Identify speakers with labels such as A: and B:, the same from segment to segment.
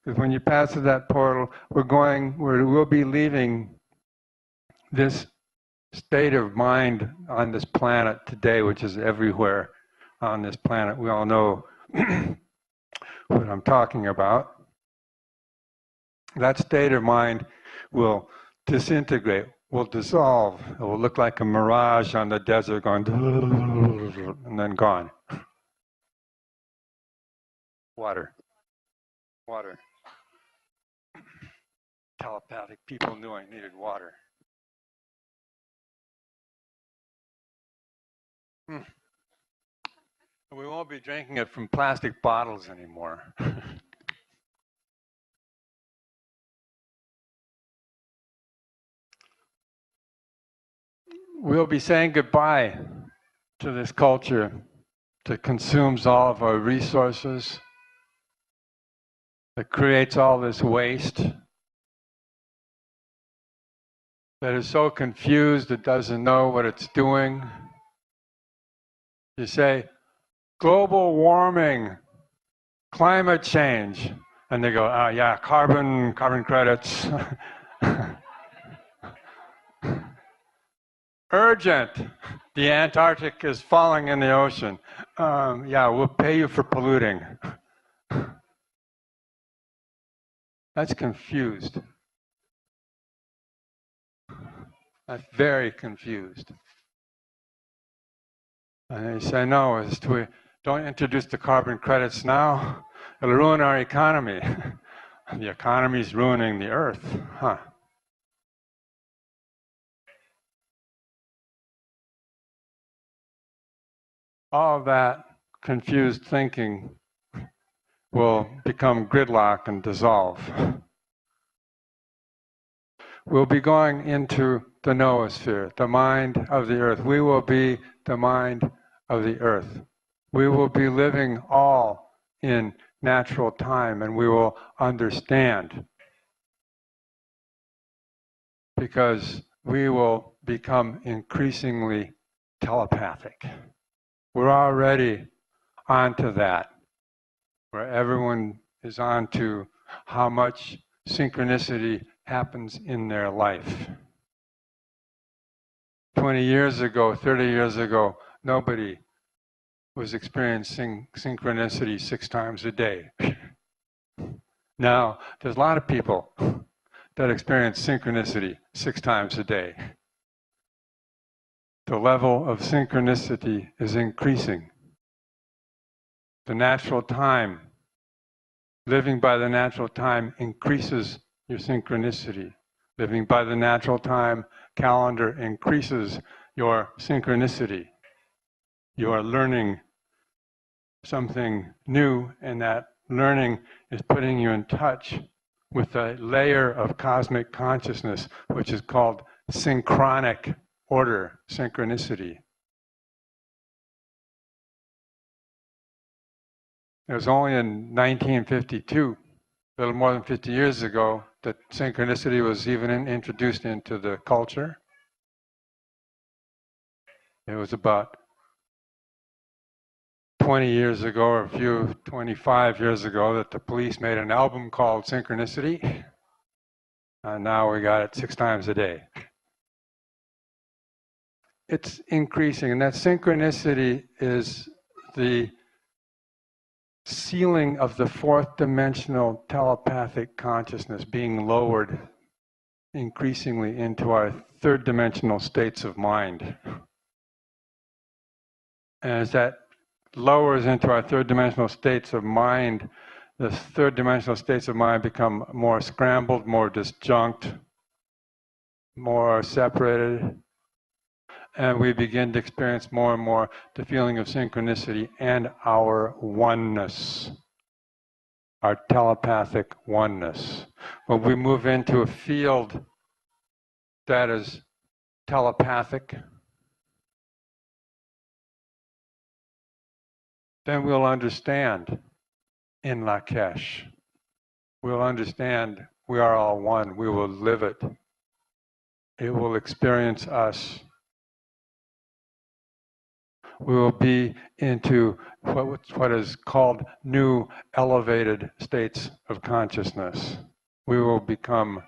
A: Because when you pass through that portal, we'll be leaving this state of mind on this planet today, which is everywhere on this planet. We all know what I'm talking about. That state of mind will disintegrate, will dissolve. It will look like a mirage on the desert going and then gone. Water. Water. Telepathic people knew I needed water. We won't be drinking it from plastic bottles anymore. We'll be saying goodbye to this culture that consumes all of our resources, that creates all this waste, that is so confused it doesn't know what it's doing. You say, global warming, climate change, and they go, oh yeah, carbon credits. Urgent, the Antarctic is falling in the ocean. Yeah, we'll pay you for polluting. That's confused. That's very confused. And they say, no, we don't introduce the carbon credits now. It'll ruin our economy. The economy's ruining the earth. Huh. All of that confused thinking will become gridlock and dissolve. We'll be going into the noosphere, the mind of the earth. We will be the mind of the earth. We will be living all in natural time, and we will understand, because we will become increasingly telepathic. We're already onto that, where everyone is onto how much synchronicity happens in their life. 20 years ago, 30 years ago, nobody was experiencing synchronicity 6 times a day. Now, there's a lot of people that experience synchronicity 6 times a day. The level of synchronicity is increasing. The natural time, living by the natural time, increases your synchronicity. Living by the natural time calendar increases your synchronicity. You are learning something new, and that learning is putting you in touch with a layer of cosmic consciousness, which is called synchronic order, synchronicity. It was only in 1952, a little more than 50 years ago, that synchronicity was even introduced into the culture. It was about 20 years ago, or 25 years ago, that the police made an album called Synchronicity. And now we got it 6 times a day. It's increasing, and that synchronicity is the ceiling of the 4th dimensional telepathic consciousness being lowered increasingly into our 3rd dimensional states of mind. And as that lowers into our 3rd dimensional states of mind, the 3rd dimensional states of mind become more scrambled, more disjunct, more separated. And we begin to experience more and more the feeling of synchronicity and our oneness, our telepathic oneness. When we move into a field that is telepathic, then we'll understand in Lakesh. We'll understand we are all one. We will live it. It will experience us. We will be into what is called new elevated states of consciousness. We will become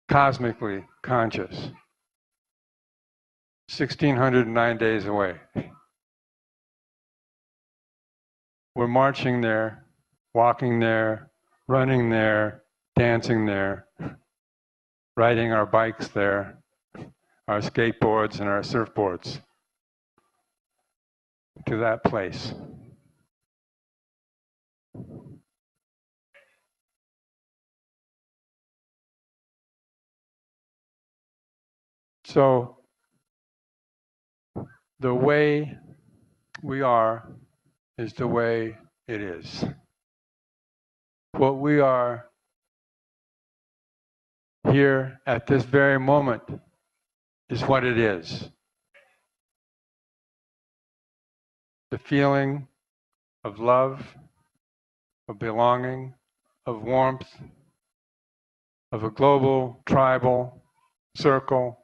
A: cosmically conscious. 1,609 days away. We're marching there, walking there, running there, dancing there, riding our bikes there, our skateboards and our surfboards to that place. So, the way we are is the way it is. What we are here at this very moment is what it is. The feeling of love, of belonging, of warmth, of a global, tribal circle,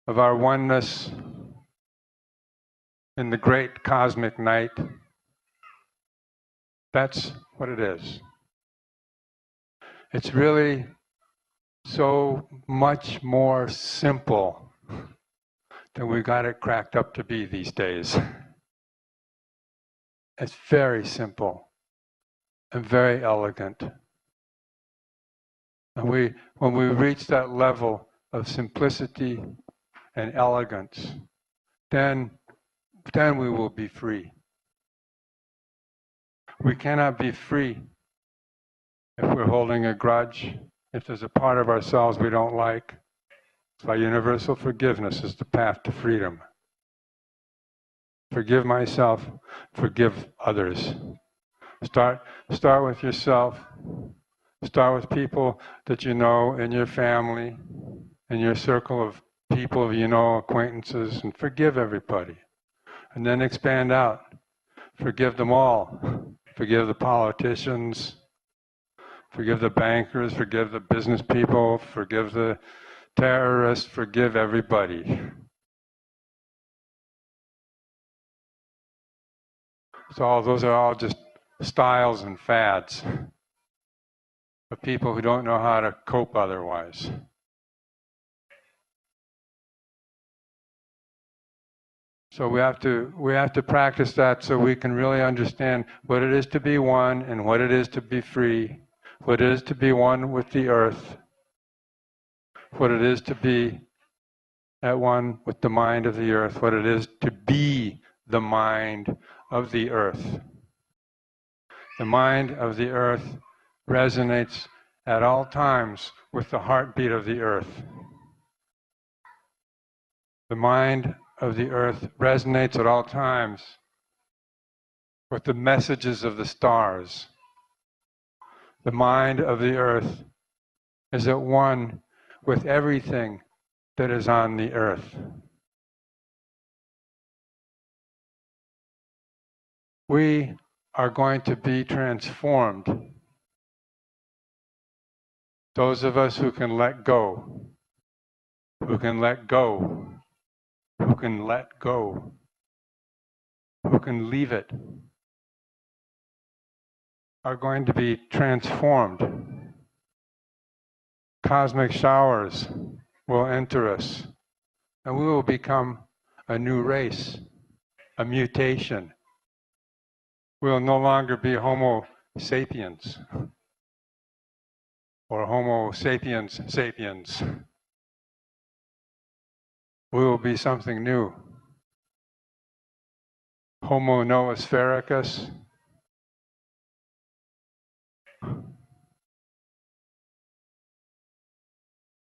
A: of our oneness in the great cosmic night. That's what it is. It's really so much more simple than we got it cracked up to be these days. It's very simple and very elegant. And when we reach that level of simplicity and elegance, then we will be free. We cannot be free if we're holding a grudge, if there's a part of ourselves we don't like. That's why universal forgiveness is the path to freedom. Forgive myself, forgive others. Start with yourself. Start with people that you know in your family, in your circle of people you know, acquaintances, and forgive everybody. And then expand out. Forgive them all. Forgive the politicians. Forgive the bankers. Forgive the business people. Forgive the terrorists. Forgive everybody. So those are all just styles and fads of people who don't know how to cope otherwise. So we have to practice that so we can really understand what it is to be one and what it is to be free, what it is to be one with the earth, what it is to be at one with the mind of the earth, what it is to be the mind of the earth. The mind of the earth resonates at all times with the heartbeat of the earth. The mind of the earth resonates at all times with the messages of the stars. The mind of the earth is at one with everything that is on the earth. We are going to be transformed. Those of us who can let go, who can let go, who can let go, who can leave it, are going to be transformed. Cosmic showers will enter us, and we will become a new race, a mutation. We will no longer be Homo sapiens or Homo sapiens sapiens. We will be something new. Homo noosphericus.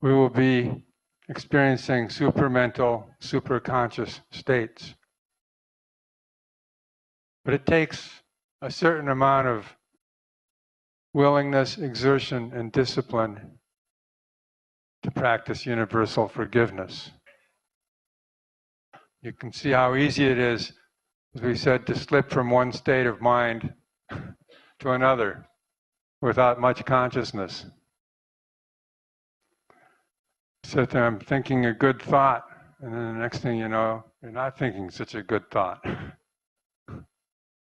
A: We will be experiencing supermental, superconscious states. But it takes a certain amount of willingness, exertion, and discipline to practice universal forgiveness. You can see how easy it is, as we said, to slip from one state of mind to another without much consciousness. Sit there, I'm thinking a good thought, and then the next thing you know, you're not thinking such a good thought.